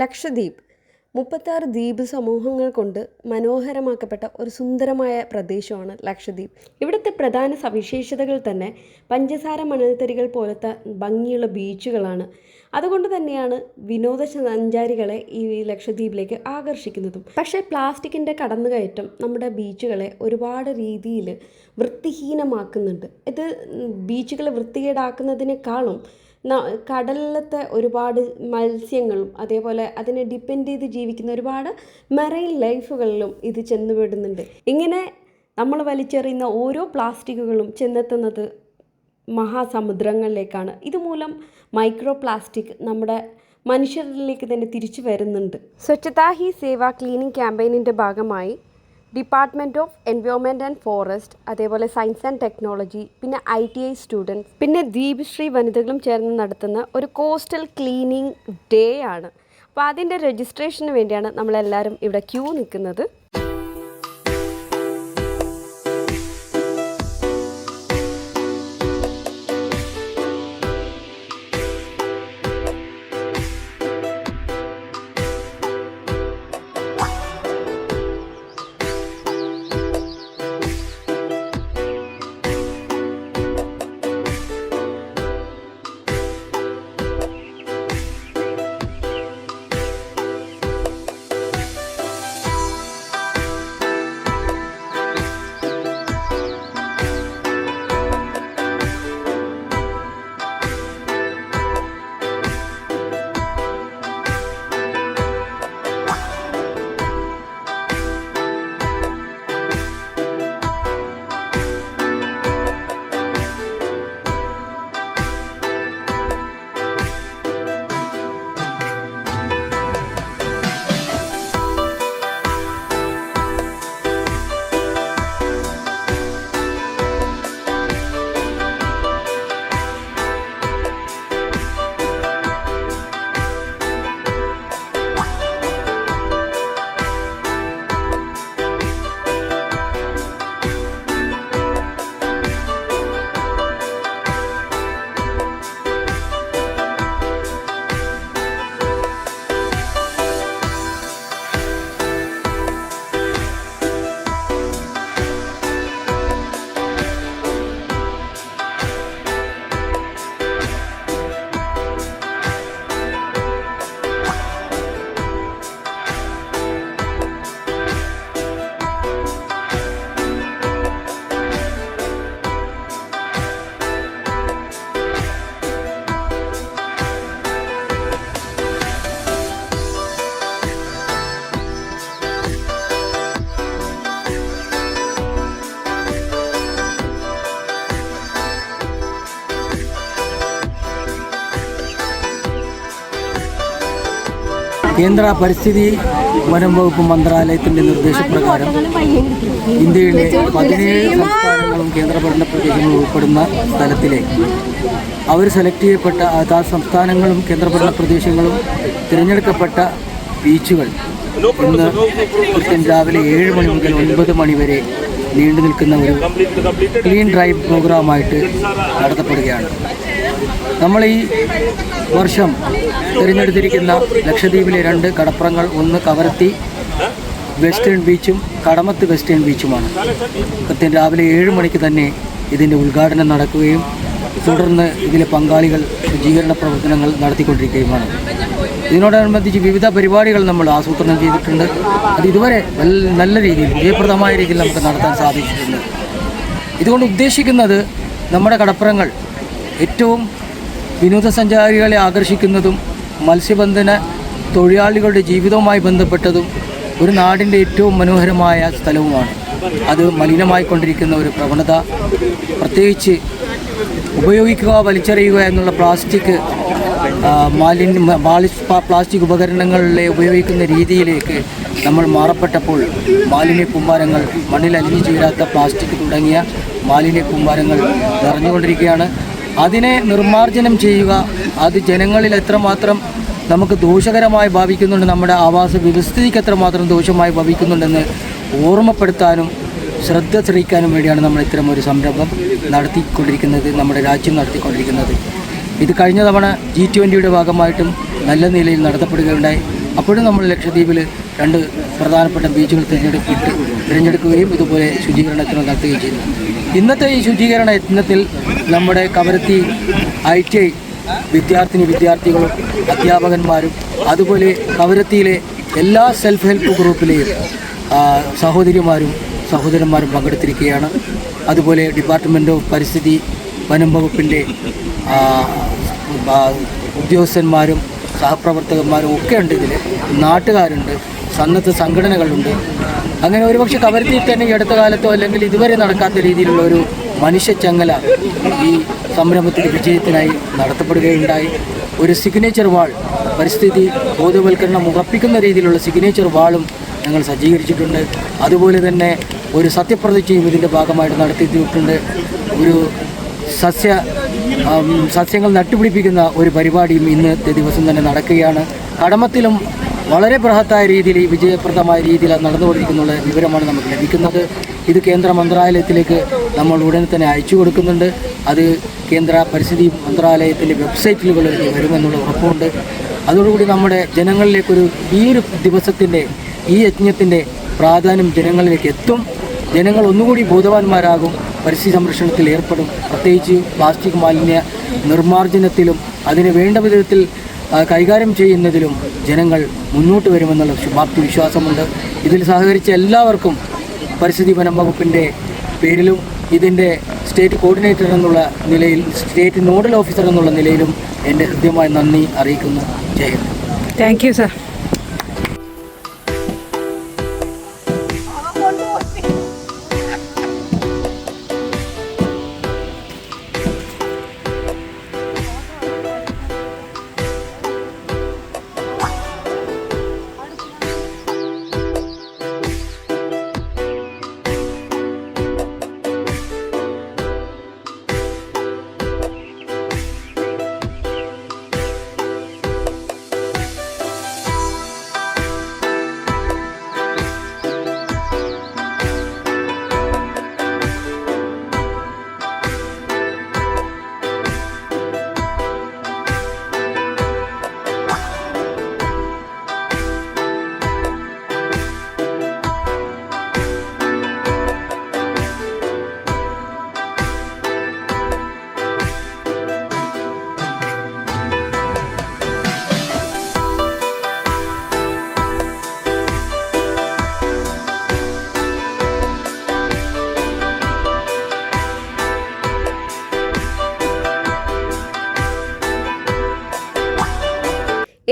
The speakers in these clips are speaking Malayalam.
ലക്ഷദ്വീപ് 36 ദ്വീപ് സമൂഹങ്ങൾ കൊണ്ട് മനോഹരമാക്കപ്പെട്ട ഒരു സുന്ദരമായ പ്രദേശമാണ് ലക്ഷദ്വീപ്. ഇവിടുത്തെ പ്രധാന സവിശേഷതകൾ തന്നെ പഞ്ചസാര മണൽത്തരികൾ പോലത്തെ ഭംഗിയുള്ള ബീച്ചുകളാണ്. അതുകൊണ്ട് തന്നെയാണ് വിനോദസഞ്ചാരികളെ ഈ ലക്ഷദ്വീപിലേക്ക് ആകർഷിക്കുന്നതും. പക്ഷേ പ്ലാസ്റ്റിക്കിൻ്റെ കടന്നുകയറ്റം നമ്മുടെ ബീച്ചുകളെ ഒരുപാട് രീതിയിൽ വൃത്തിഹീനമാക്കുന്നുണ്ട്. ഇത് ബീച്ചുകളെ വൃത്തികേടാക്കുന്നതിനേക്കാളും കടലിലത്തെ ഒരുപാട് മത്സ്യങ്ങളും അതേപോലെ അതിനെ ഡിപ്പെൻഡ് ചെയ്ത് ജീവിക്കുന്ന ഒരുപാട് മറൈൻ ലൈഫുകളിലും ഇത് ചെന്നുപെടുന്നുണ്ട്. ഇങ്ങനെ നമ്മൾ വലിച്ചെറിയുന്ന ഓരോ പ്ലാസ്റ്റിക്കുകളും ചെന്നെത്തുന്നത് മഹാസമുദ്രങ്ങളിലേക്കാണ്. ഇതുമൂലം മൈക്രോ പ്ലാസ്റ്റിക് നമ്മുടെ മനുഷ്യരിലേക്ക് തന്നെ തിരിച്ചു വരുന്നുണ്ട്. സ്വച്ഛതാ ഹി സേവ ക്ലീനിങ് ക്യാമ്പയിനിൻ്റെ ഭാഗമായി department of environment and forest, അതേപോലെ സയൻസ് ആൻഡ് ടെക്നോളജി, പിന്നെ ITI സ്റ്റുഡൻസ്, പിന്നെ ദ്വീപ്ശ്രീ വനിതകളും ചേർന്ന് നടത്തുന്ന ഒരു കോസ്റ്റൽ ക്ലീനിങ് ഡേ ആണ്. അപ്പോൾ അതിൻ്റെ രജിസ്ട്രേഷന് വേണ്ടിയാണ് നമ്മളെല്ലാവരും ഇവിടെ ക്യൂ നിൽക്കുന്നത്. കേന്ദ്ര പരിസ്ഥിതി വനം വകുപ്പ് മന്ത്രാലയത്തിൻ്റെ നിർദ്ദേശപ്രകാരം ഇന്ത്യയിലെ 17 സംസ്ഥാനങ്ങളും കേന്ദ്രഭരണ പ്രദേശങ്ങളും ഉൾപ്പെടുന്ന സ്ഥലത്തിലെ അവർ സെലക്ട് ചെയ്യപ്പെട്ട സംസ്ഥാനങ്ങളും കേന്ദ്രഭരണ പ്രദേശങ്ങളും തിരഞ്ഞെടുക്കപ്പെട്ട ബീച്ചുകൾ ഇന്ന് കൃത്യം രാവിലെ 7 മണി മുതൽ 9 മണി വരെ നീണ്ടു നിൽക്കുന്ന ഒരു ക്ലീൻ ഡ്രൈവ് പ്രോഗ്രാമായിട്ട് നടത്തപ്പെടുകയാണ്. നമ്മൾ ഈ വർഷം തിരഞ്ഞെടുത്തിരിക്കുന്ന ലക്ഷദ്വീപിലെ 2 കടപ്പുറങ്ങൾ, ഒന്ന് കവരത്തി വെസ്റ്റേൺ ബീച്ചും കടമത്ത് വെസ്റ്റേൺ ബീച്ചുമാണ്. കൃത്യം രാവിലെ 7 മണിക്ക് തന്നെ ഇതിൻ്റെ ഉദ്ഘാടനം നടക്കുകയും തുടർന്ന് ഇതിലെ പങ്കാളികൾ ശുചീകരണ പ്രവർത്തനങ്ങൾ നടത്തിക്കൊണ്ടിരിക്കുകയുമാണ്. ഇതിനോടനുബന്ധിച്ച് വിവിധ പരിപാടികൾ നമ്മൾ ആസൂത്രണം ചെയ്തിട്ടുണ്ട്. അത് ഇതുവരെ നല്ല രീതിയിൽ വിജയപ്രദമായ രീതിയിൽ നമുക്ക് നടത്താൻ സാധിച്ചിട്ടുണ്ട്. ഇതുകൊണ്ട് ഉദ്ദേശിക്കുന്നത് നമ്മുടെ കടപ്പുറങ്ങൾ ഏറ്റവും വിനോദസഞ്ചാരികളെ ആകർഷിക്കുന്നതും മത്സ്യബന്ധന തൊഴിലാളികളുടെ ജീവിതവുമായി ബന്ധപ്പെട്ടതും ഒരു നാടിൻ്റെ ഏറ്റവും മനോഹരമായ സ്ഥലവുമാണ്. അത് മലിനമായിക്കൊണ്ടിരിക്കുന്ന ഒരു പ്രവണത, പ്രത്യേകിച്ച് ഉപയോഗിക്കുക വലിച്ചെറിയുക എന്നുള്ള പ്ലാസ്റ്റിക് ഉപകരണങ്ങളിലെ ഉപയോഗിക്കുന്ന രീതിയിലേക്ക് നമ്മൾ മാറപ്പെട്ടപ്പോൾ മാലിന്യ കൂമ്പാരങ്ങൾ, മണ്ണിൽ അലിഞ്ഞു ചേരാത്ത പ്ലാസ്റ്റിക് തുടങ്ങിയ മാലിന്യ കൂമ്പാരങ്ങൾ നിറഞ്ഞുകൊണ്ടിരിക്കുകയാണ്. അതിനെ നിർമ്മാർജ്ജനം ചെയ്യുക, അത് ജനങ്ങളിൽ എത്രമാത്രം നമുക്ക് ദോഷകരമായി ഭാവിക്കുന്നുണ്ട്, നമ്മുടെ ആവാസ വ്യവസ്ഥയ്ക്ക് എത്രമാത്രം ദോഷമായി ഭവിക്കുന്നുണ്ടെന്ന് ഓർമ്മപ്പെടുത്താനും ശ്രദ്ധ ചെറിയിക്കാനും വേണ്ടിയാണ് നമ്മൾ ഇത്തരം ഒരു സംരംഭം നടത്തിക്കൊണ്ടിരിക്കുന്നത്, നമ്മുടെ രാജ്യം നടത്തിക്കൊണ്ടിരിക്കുന്നത്. ഇത് കഴിഞ്ഞ തവണ G20 ഭാഗമായിട്ടും നല്ല നിലയിൽ നടത്തപ്പെടുകയുണ്ടായി. അപ്പോഴും നമ്മൾ ലക്ഷദ്വീപിൽ 2 പ്രധാനപ്പെട്ട ബീച്ചുകൾ തിരഞ്ഞെടുക്കുകയും ഇതുപോലെ ശുചീകരണത്തിന് നടത്തുകയും ചെയ്തു. ഇന്നത്തെ ഈ ശുചീകരണ യത്നത്തിൽ നമ്മുടെ കവരത്തി ITI വിദ്യാർത്ഥികളും അധ്യാപകന്മാരും അതുപോലെ കവരത്തിയിലെ എല്ലാ സെൽഫ് ഹെൽപ്പ് ഗ്രൂപ്പിലെയും സഹോദരന്മാരും പങ്കെടുത്തിരിക്കുകയാണ്. അതുപോലെ ഡിപ്പാർട്ട്മെൻറ്റ് ഓഫ് പരിസ്ഥിതി വനം വകുപ്പിൻ്റെ ഉദ്യോഗസ്ഥന്മാരും സഹപ്രവർത്തകന്മാരും ഒക്കെ ഉണ്ട്. ഇതിൽ നാട്ടുകാരുണ്ട്, സന്നദ്ധ സംഘടനകളുണ്ട്. അങ്ങനെ ഒരുപക്ഷെ കവരത്തിയിൽ തന്നെ ഈ അടുത്ത കാലത്തോ അല്ലെങ്കിൽ ഇതുവരെ നടക്കാത്ത രീതിയിലുള്ള ഒരു മനുഷ്യച്ചങ്ങല ഈ സംരംഭത്തിൻ്റെ വിജയത്തിനായി നടത്തപ്പെടുകയുണ്ടായി. ഒരു സിഗ്നേച്ചർ വാൾ, പരിസ്ഥിതി ബോധവൽക്കരണം ഉറപ്പിക്കുന്ന രീതിയിലുള്ള സിഗ്നേച്ചർ വാളും ഞങ്ങൾ സജ്ജീകരിച്ചിട്ടുണ്ട്. അതുപോലെ തന്നെ ഒരു സത്യപ്രതിജ്ഞയും ഇതിൻ്റെ ഭാഗമായിട്ട് നടത്തിയിട്ടുണ്ട്. ഒരു സസ്യങ്ങൾ നട്ടുപിടിപ്പിക്കുന്ന ഒരു പരിപാടിയും ഇന്നത്തെ ദിവസം തന്നെ നടക്കുകയാണ്. കടമത്തിലും വളരെ ബൃഹത്തായ രീതിയിൽ വിജയപ്രദമായ രീതിയിൽ നടന്നുകൊണ്ടിരിക്കുന്ന വിവരമാണ് നമുക്ക് ലഭിക്കുന്നത്. ഇത് കേന്ദ്ര മന്ത്രാലയത്തിലേക്ക് നമ്മൾ ഉടൻ തന്നെ അയച്ചു കൊടുക്കുന്നുണ്ട്. അത് കേന്ദ്ര പരിസ്ഥിതി മന്ത്രാലയത്തിൻ്റെ വെബ്സൈറ്റുകളിൽ വരുമെന്നുള്ള ഉറപ്പുണ്ട്. അതോടുകൂടി നമ്മുടെ ജനങ്ങളിലേക്കൊരു ഈ ഒരു ദിവസത്തിൻ്റെ ഈ യജ്ഞത്തിൻ്റെ പ്രാധാന്യം ജനങ്ങളിലേക്ക് എത്തും. ജനങ്ങൾ ഒന്നുകൂടി ബോധവാന്മാരാകും, പരിസ്ഥിതി സംരക്ഷണത്തിൽ ഏർപ്പെടും. പ്രത്യേകിച്ച് പ്ലാസ്റ്റിക് മാലിന്യ നിർമ്മാർജ്ജനത്തിലും അതിന് വേണ്ട വിധത്തിൽ കൈകാര്യം ചെയ്യുന്നതിലും ജനങ്ങൾ മുന്നോട്ട് വരുമെന്നുള്ള ശുഭാപ്തി വിശ്വാസമുണ്ട്. ഇതിൽ സഹകരിച്ച എല്ലാവർക്കും പരിസ്ഥിതി വനം വകുപ്പിൻ്റെ പേരിലും ഇതിൻ്റെ സ്റ്റേറ്റ് കോർഡിനേറ്റർ എന്നുള്ള നിലയിൽ, സ്റ്റേറ്റ് നോഡൽ ഓഫീസർ എന്നുള്ള നിലയിലും എൻ്റെ ഹൃദ്യമായ നന്ദി അറിയിക്കുന്നു. ജയ് ഹിന്ദ്. Thank you sir.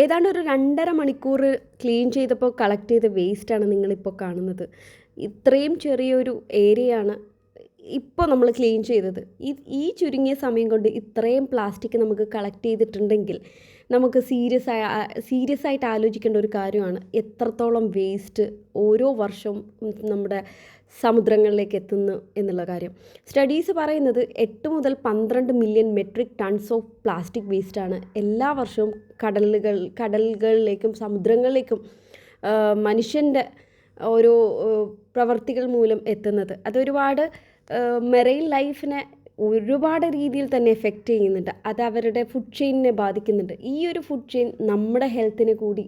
ഏതാണ്ട് ഒരു 2.5 മണിക്കൂർ ക്ലീൻ ചെയ്തപ്പോൾ കളക്ട് ചെയ്ത വേസ്റ്റാണ് നിങ്ങളിപ്പോൾ കാണുന്നത്. ഇത്രയും ചെറിയൊരു ഏരിയയാണ് ഇപ്പോൾ നമ്മൾ ക്ലീൻ ചെയ്തത്. ഈ ചുരുങ്ങിയ സമയം കൊണ്ട് ഇത്രയും പ്ലാസ്റ്റിക് നമുക്ക് കളക്ട് ചെയ്തിട്ടുണ്ടെങ്കിൽ നമുക്ക് സീരിയസ് ആയിട്ട് ആലോചിക്കേണ്ട ഒരു കാര്യമാണ് എത്രത്തോളം വേസ്റ്റ് ഓരോ വർഷവും നമ്മുടെ സമുദ്രങ്ങളിലേക്ക് എത്തുന്നു എന്നുള്ള കാര്യം. സ്റ്റഡീസ് പറയുന്നത് 8 മുതൽ 12 million metric tons of plastic വേസ്റ്റാണ് എല്ലാ വർഷവും കടലുകളിലേക്കും സമുദ്രങ്ങളിലേക്കും മനുഷ്യൻ്റെ ഓരോ പ്രവർത്തികൾ മൂലം എത്തുന്നത്. അതൊരുപാട് മെറൈൻ ലൈഫിനെ ഒരുപാട് രീതിയിൽ തന്നെ എഫക്റ്റ് ചെയ്യുന്നുണ്ട്. അത് അവരുടെ ഫുഡ് ചെയിനിനെ ബാധിക്കുന്നുണ്ട്. ഈ ഒരു ഫുഡ് ചെയിൻ നമ്മുടെ ഹെൽത്തിനെ കൂടി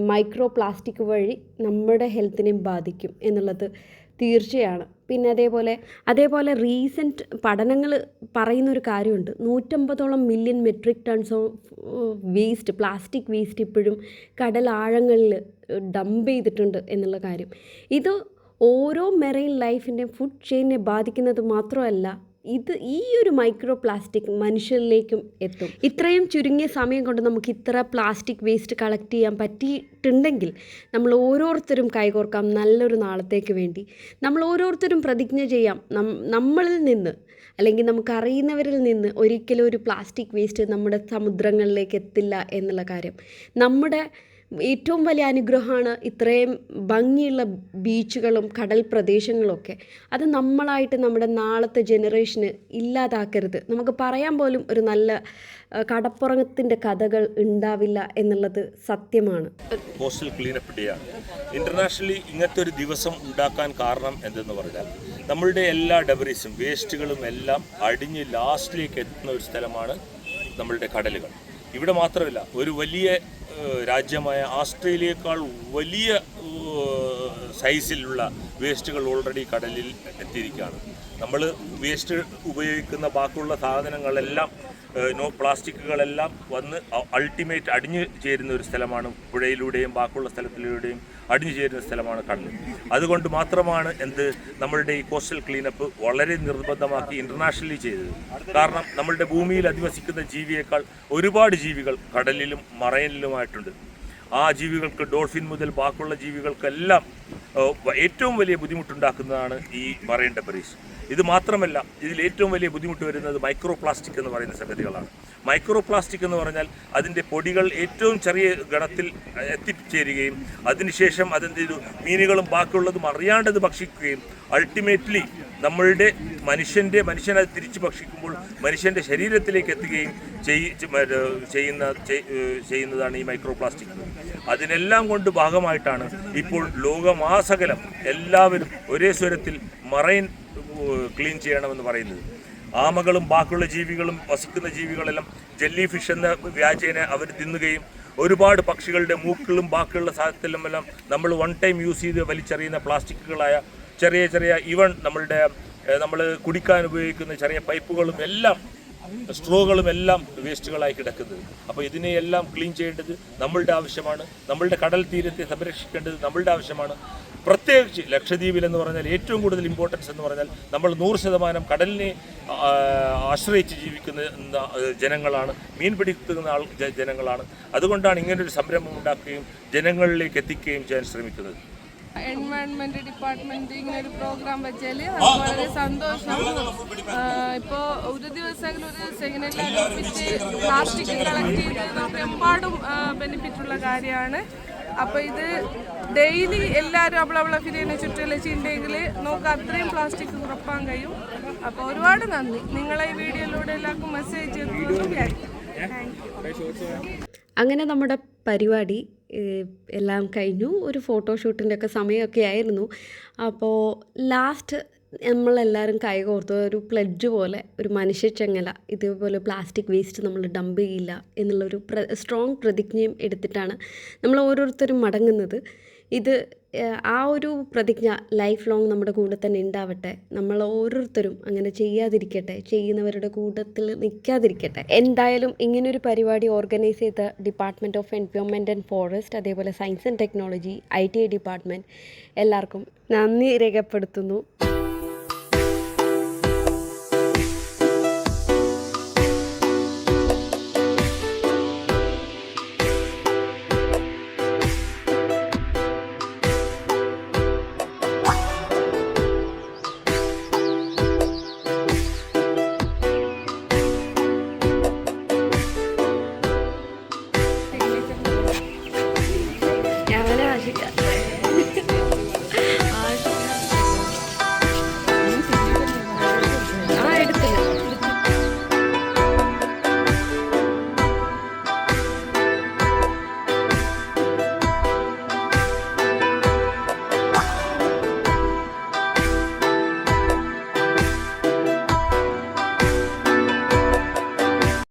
മൈക്രോ പ്ലാസ്റ്റിക് വഴി നമ്മുടെ ഹെൽത്തിനെയും ബാധിക്കും എന്നുള്ളത് തീർച്ചയാണ്. പിന്നെ അതേപോലെ റീസെൻറ്റ് പഠനങ്ങൾ പറയുന്നൊരു കാര്യമുണ്ട്. 150 million metric tons of waste, plastic waste ഇപ്പോഴും കടലാഴങ്ങളിൽ ഡംപ് ചെയ്തിട്ടുണ്ട് എന്നുള്ള കാര്യം. ഇത് ഓരോ മെറൈൻ ലൈഫിൻ്റെയും ഫുഡ് ചെയിനെ ബാധിക്കുന്നത് മാത്രമല്ല, ഈ ഒരു മൈക്രോ പ്ലാസ്റ്റിക് മനുഷ്യരിലേക്കും എത്തും. ഇത്രയും ചുരുങ്ങിയ സമയം കൊണ്ട് നമുക്ക് ഇത്ര പ്ലാസ്റ്റിക് വേസ്റ്റ് കളക്ട് ചെയ്യാൻ പറ്റിയിട്ടുണ്ടെങ്കിൽ നമ്മൾ ഓരോരുത്തരും കൈകോർക്കാം നല്ലൊരു നാളത്തേക്ക് വേണ്ടി. നമ്മൾ ഓരോരുത്തരും പ്രതിജ്ഞ ചെയ്യാം, നമ്മളിൽ നിന്ന് അല്ലെങ്കിൽ നമുക്കറിയുന്നവരിൽ നിന്ന് ഒരിക്കലും ഒരു പ്ലാസ്റ്റിക് വേസ്റ്റ് നമ്മുടെ സമുദ്രങ്ങളിലേക്ക് എത്തില്ല എന്നുള്ള കാര്യം. നമ്മുടെ ഏറ്റവും വലിയ അനുഗ്രഹമാണ് ഇത്രയും ഭംഗിയുള്ള ബീച്ചുകളും കടൽ പ്രദേശങ്ങളൊക്കെ. അത് നമ്മളായിട്ട് നമ്മുടെ നാളത്തെ ജനറേഷന് ഇല്ലാതാക്കരുത്. നമുക്ക് പറയാൻ പോലും ഒരു നല്ല കടപ്പുറത്തിൻ്റെ കഥകൾ ഉണ്ടാവില്ല എന്നുള്ളത് സത്യമാണ്. കോസ്റ്റൽ ക്ലീനപ്പ് ഡേ ആണ്. ഇൻ്റർനാഷണലി ഇങ്ങനത്തെ ഒരു ദിവസം ഉണ്ടാക്കാൻ കാരണം എന്തെന്ന് പറഞ്ഞാൽ നമ്മളുടെ എല്ലാ ഡെബറീസും വേസ്റ്റുകളും എല്ലാം അടിഞ്ഞ് ലാസ്റ്റിലേക്ക് എത്തുന്ന ഒരു സ്ഥലമാണ് നമ്മളുടെ കടലുകൾ. ഇവിടെ മാത്രമല്ല, ഒരു വലിയ രാജ്യമായ ഓസ്ട്രേലിയയേക്കാൾ വലിയ സൈസിലുള്ള വേസ്റ്റുകൾ ഓൾറെഡി കടലിൽ എത്തിയിരിക്കുകയാണ്. നമ്മൾ വേസ്റ്റ് ഉപയോഗിക്കുന്ന ബാക്കിയുള്ള സാധനങ്ങളെല്ലാം പ്ലാസ്റ്റിക്കുകളെല്ലാം വന്ന് അൾട്ടിമേറ്റ് അടിഞ്ഞു ചേരുന്ന ഒരു സ്ഥലമാണ്. പുഴയിലൂടെയും ബാക്കിയുള്ള സ്ഥലത്തിലൂടെയും അടിഞ്ഞു ചേരുന്ന സ്ഥലമാണ് കടൽ. അതുകൊണ്ട് മാത്രമാണ് നമ്മളുടെ ഈ കോസ്റ്റൽ ക്ലീനപ്പ് വളരെ നിർബന്ധമാക്കി ഇൻ്റർനാഷണലി ചെയ്തത്. കാരണം നമ്മളുടെ ഭൂമിയിൽ അധിവസിക്കുന്ന ജീവിയേക്കാൾ ഒരുപാട് ജീവികൾ കടലിലും മറൈനിലുമായിട്ടുണ്ട്. ആ ജീവികൾക്ക്, ഡോൾഫിൻ മുതൽ ബാക്കിയുള്ള ജീവികൾക്കെല്ലാം ഏറ്റവും വലിയ ബുദ്ധിമുട്ടുണ്ടാക്കുന്നതാണ് ഈ മറൈൻ ഡെബ്രീസ്. ഇത് മാത്രമല്ല, ഇതിൽ ഏറ്റവും വലിയ ബുദ്ധിമുട്ട് വരുന്നത് മൈക്രോ പ്ലാസ്റ്റിക് എന്ന് പറയുന്ന സംഗതികളാണ്. മൈക്രോ പ്ലാസ്റ്റിക് എന്ന് പറഞ്ഞാൽ അതിൻ്റെ പൊടികൾ ഏറ്റവും ചെറിയ ഗണത്തിൽ എത്തിച്ചേരുകയും അതിനുശേഷം മീനുകളും ബാക്കിയുള്ളതും അറിയാണ്ടത് ഭക്ഷിക്കുകയും അൾട്ടിമേറ്റ്ലി മനുഷ്യനത് തിരിച്ചു ഭക്ഷിക്കുമ്പോൾ മനുഷ്യൻ്റെ ശരീരത്തിലേക്ക് എത്തുകയും ചെയ്യുന്നതാണ് ഈ മൈക്രോ പ്ലാസ്റ്റിക്. അതിനെല്ലാം കൊണ്ട് ഭാഗമായിട്ടാണ് ഇപ്പോൾ ലോകമാസകലം എല്ലാവരും ഒരേ സ്വരത്തിൽ മറൈൻ ക്ലീൻ ചെയ്യണമെന്ന് പറയുന്നത്. ആമകളും ബാക്കിയുള്ള ജീവികളും വസിക്കുന്ന ജീവികളെല്ലാം ജെല്ലി ഫിഷ് എന്ന വ്യാജേന അവർ തിന്നുകയും ഒരുപാട് പക്ഷികളുടെ മൂക്കുകളും ബാക്കിയുള്ള സാധനത്തിലുമെല്ലാം നമ്മൾ വൺ ടൈം യൂസ് ചെയ്ത് വലിച്ചെറിയുന്ന പ്ലാസ്റ്റിക്കുകളായ ചെറിയ ഈവൻ നമ്മൾ കുടിക്കാൻ ഉപയോഗിക്കുന്ന ചെറിയ പൈപ്പുകളും എല്ലാം സ്ട്രോകളും എല്ലാം വേസ്റ്റുകളായി കിടക്കുന്നത്. അപ്പോൾ ഇതിനെയെല്ലാം ക്ലീൻ ചെയ്യേണ്ടത് നമ്മളുടെ ആവശ്യമാണ്. നമ്മളുടെ കടൽ തീരത്തെ സംരക്ഷിക്കേണ്ടത് നമ്മളുടെ ആവശ്യമാണ്. പ്രത്യേകിച്ച് ലക്ഷദ്വീപിൽ എന്ന് പറഞ്ഞാൽ ഏറ്റവും കൂടുതൽ ഇമ്പോർട്ടൻസ് എന്ന് പറഞ്ഞാൽ നമ്മൾ 100% കടലിനെ ആശ്രയിച്ച് ജീവിക്കുന്ന ജനങ്ങളാണ്, മീൻ പിടിക്കുന്ന ജനങ്ങളാണ്. അതുകൊണ്ടാണ് ഇങ്ങനൊരു സംരംഭം ഉണ്ടാക്കുകയും ജനങ്ങളിലേക്ക് എത്തിക്കുകയും ചെയ്യാൻ ശ്രമിക്കുന്നത്. എൻവയൺമെന്റ് ഡിപ്പാർട്ട്മെന്റ് ഇങ്ങനെ ഒരു പ്രോഗ്രാം വെച്ചാൽ വളരെ സന്തോഷം. ഇപ്പോൾ ഒരു ദിവസം എല്ലാവരും ഒപ്പിച്ച് പ്ലാസ്റ്റിക് കളക്ട് ചെയ്ത് നമുക്ക് എമ്പാടും ബെനിഫിറ്റുള്ള കാര്യമാണ്. അപ്പോൾ ഇത് ഡെയിലി എല്ലാവരും അവളെ ഫിരിനെ ചുറ്റുള്ള ചിണ്ടെങ്കിൽ നമുക്ക് അത്രയും പ്ലാസ്റ്റിക് കുറപ്പാൻ കഴിയും. അപ്പോൾ ഒരുപാട് നന്ദി. നിങ്ങളെ ഈ വീഡിയോയിലൂടെ എല്ലാവർക്കും മെസ്സേജ് അങ്ങനെ നമ്മുടെ പരിപാടി എല്ലാം കഴിഞ്ഞു. ഒരു ഫോട്ടോഷൂട്ടിൻ്റെ ഒക്കെ സമയമൊക്കെ ആയിരുന്നു. അപ്പോൾ ലാസ്റ്റ് നമ്മളെല്ലാവരും കൈകോർത്ത് ഒരു പ്ലെഡ്ജ് പോലെ ഒരു മനുഷ്യച്ചങ്ങല, ഇതേപോലെ പ്ലാസ്റ്റിക് വേസ്റ്റ് നമ്മൾ ഡംപ് ചെയ്യില്ല എന്നുള്ളൊരു സ്ട്രോങ് പ്രതിജ്ഞയും എടുത്തിട്ടാണ് നമ്മൾ ഓരോരുത്തരും മടങ്ങുന്നത്. ഇത് ആ ഒരു പ്രതിജ്ഞ ലൈഫ് ലോങ് നമ്മുടെ കൂടെ തന്നെ ഉണ്ടാവട്ടെ. നമ്മൾ ഓരോരുത്തരും അങ്ങനെ ചെയ്യാതിരിക്കട്ടെ, ചെയ്യുന്നവരുടെ കൂട്ടത്തിൽ നിൽക്കാതിരിക്കട്ടെ. എന്തായാലും ഇങ്ങനൊരു പരിപാടി ഓർഗനൈസ് ചെയ്ത department of environment and forest, അതേപോലെ science and technology, ITI department, എല്ലാവർക്കും നന്ദി രേഖപ്പെടുത്തുന്നു.